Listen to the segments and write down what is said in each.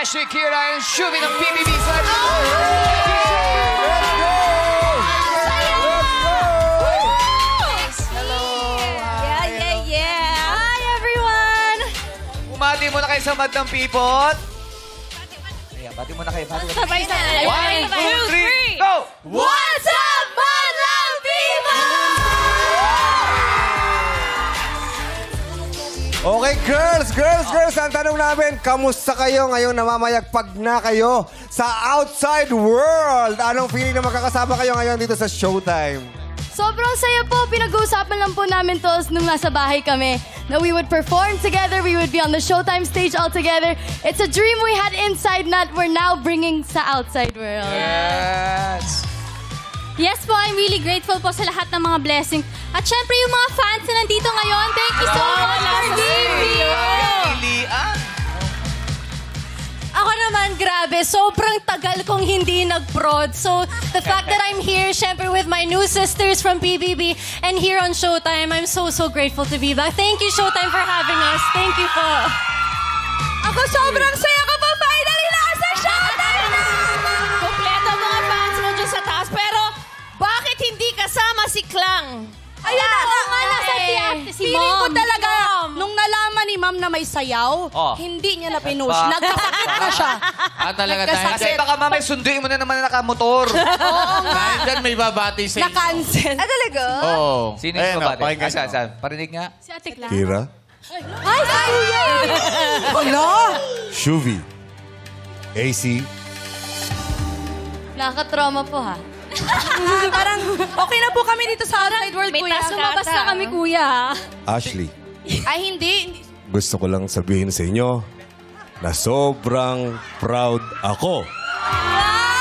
Ashley, Kira, and Shubi ng PBB. Let's go! Hello! Yeah. Hi, everyone! Bumati muna kayo sa Madlang People. Ayan, bati muna kayo. Sabay-sabay. 1, 2, 3, go! What's up, Madlang People? Okay, girls! Ang tanong namin, kamusta kayo ngayong namamayagpag na kayo sa outside world? Anong feeling na magkakasama kayo ngayon dito sa Showtime? Sobrang saya po. Pinag-uusapan lang po namin to nung nasa bahay kami. Na we would perform together, we would be on the Showtime stage all together. It's a dream we had inside that we're now bringing sa outside world. Yes! Yes po, I'm really grateful po sa lahat ng mga blessings. At syempre yung mga fans na nandito ngayon, thank you so much for being here. Ako naman, grabe, sobrang tagal kong hindi nag-prod. So, the fact that I'm here, syempre with my new sisters from PBB and here on Showtime, I'm so grateful to be back. Thank you, Showtime, for having us. Thank you po. Ako sobrang saya ko po, finally nasa Showtime na! Kompleto ang mga fans mo dyan sa taas. Pero, bakit hindi kasama si Klang? Ayun na nga, nasa tiyate si Feeling ko Mom. talaga, Nung nalaman ni Ma'am na may sayaw, hindi niya na pinush. Nagkasakit na siya. Talaga tayo. Kasi baka mamay sunduin mo na naman na nakamotor. Dahil dyan may babati sa inyo. Na-cancel. talaga? Oo. Sino yung babati? pakinggan nyo. Saan? Parinig nga. Si Ate Clara. Kira, Ay, kuya! Hala! Shuvi, AC, Nakaka-trauma po ha. Parang okay na po kami dito sa outside world, May kuya. task Lumabas na kami, kuya ha. Ashley. Ay, hindi. Gusto ko lang sabihin sa inyo na sobrang proud ako.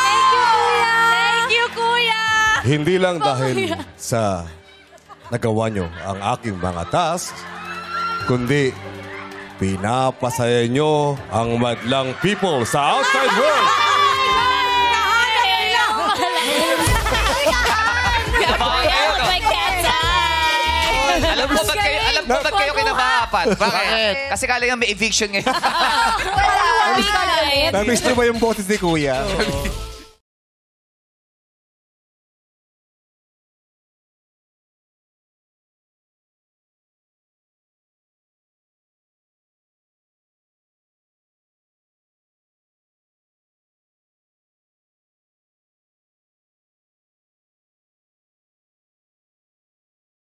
Thank you, Kuya! Hindi lang dahil sa nagawa nyo ang aking mga tasks, kundi pinapasaya nyo ang madlang people sa outside world. May cat's eye! Alam mo ba't kayo kinabahapan? Bakit? Kasi kala nga may eviction ngayon. Na-miss nyo ba yung boses ni Kuya?